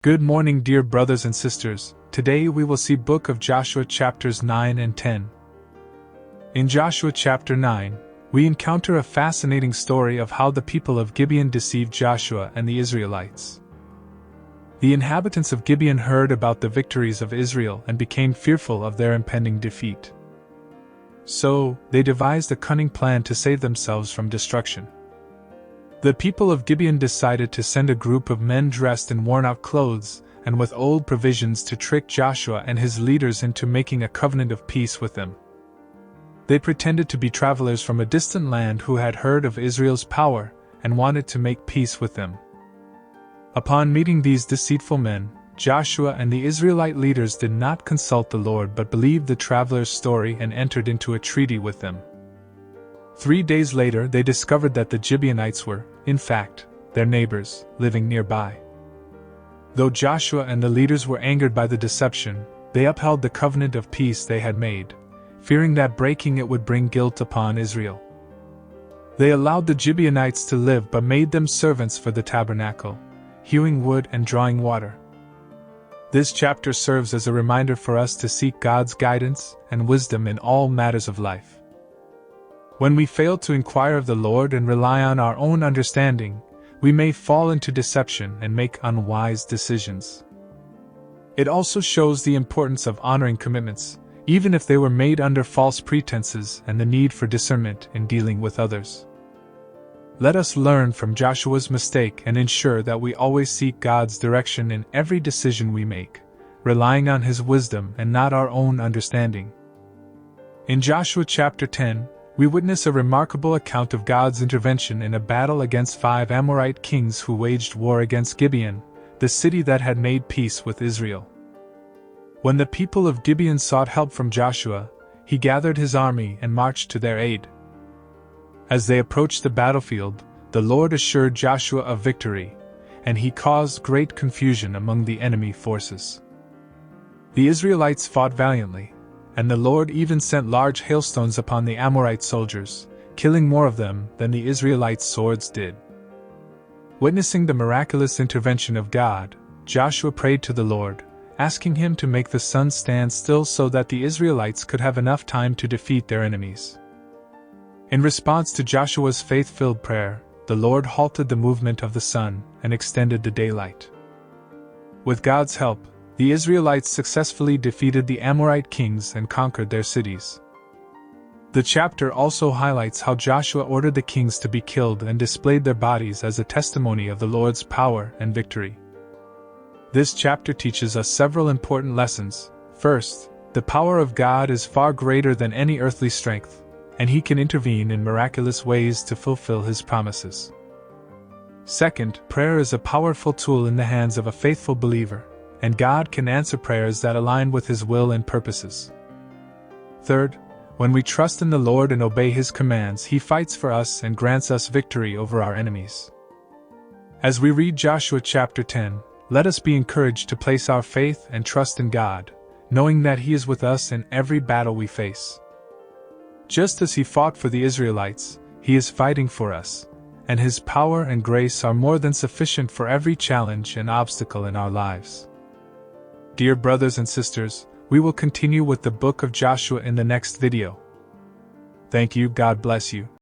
Good morning, dear brothers and sisters. Today we will see Book of Joshua chapters 9 and 10. In Joshua chapter 9, we encounter a fascinating story of how the people of Gibeon deceived Joshua and the Israelites. The inhabitants of Gibeon heard about the victories of Israel and became fearful of their impending defeat. So, they devised a cunning plan to save themselves from destruction. The people of Gibeon decided to send a group of men dressed in worn-out clothes and with old provisions to trick Joshua and his leaders into making a covenant of peace with them. They pretended to be travelers from a distant land who had heard of Israel's power and wanted to make peace with them. Upon meeting these deceitful men, Joshua and the Israelite leaders did not consult the Lord but believed the travelers' story and entered into a treaty with them. 3 days later, they discovered that the Gibeonites were, in fact, their neighbors, living nearby. Though Joshua and the leaders were angered by the deception, they upheld the covenant of peace they had made, fearing that breaking it would bring guilt upon Israel. They allowed the Gibeonites to live but made them servants for the tabernacle, hewing wood and drawing water. This chapter serves as a reminder for us to seek God's guidance and wisdom in all matters of life. When we fail to inquire of the Lord and rely on our own understanding, we may fall into deception and make unwise decisions. It also shows the importance of honoring commitments, even if they were made under false pretenses, and the need for discernment in dealing with others. Let us learn from Joshua's mistake and ensure that we always seek God's direction in every decision we make, relying on His wisdom and not our own understanding. In Joshua chapter 10, we witness a remarkable account of God's intervention in a battle against 5 Amorite kings who waged war against Gibeon, the city that had made peace with Israel. When the people of Gibeon sought help from Joshua, he gathered his army and marched to their aid. As they approached the battlefield, the Lord assured Joshua of victory, and he caused great confusion among the enemy forces. The Israelites fought valiantly, and the Lord even sent large hailstones upon the Amorite soldiers, killing more of them than the Israelites' swords did. Witnessing the miraculous intervention of God, Joshua prayed to the Lord, asking him to make the sun stand still so that the Israelites could have enough time to defeat their enemies. In response to Joshua's faith-filled prayer, the Lord halted the movement of the sun and extended the daylight. With God's help, the Israelites successfully defeated the Amorite kings and conquered their cities. The chapter also highlights how Joshua ordered the kings to be killed and displayed their bodies as a testimony of the Lord's power and victory. This chapter teaches us several important lessons. First, the power of God is far greater than any earthly strength, and He can intervene in miraculous ways to fulfill His promises. Second, prayer is a powerful tool in the hands of a faithful believer, and God can answer prayers that align with His will and purposes. Third, when we trust in the Lord and obey His commands, He fights for us and grants us victory over our enemies. As we read Joshua chapter 10, let us be encouraged to place our faith and trust in God, knowing that He is with us in every battle we face. Just as He fought for the Israelites, He is fighting for us, and His power and grace are more than sufficient for every challenge and obstacle in our lives. Dear brothers and sisters, we will continue with the book of Joshua in the next video. Thank you. God bless you.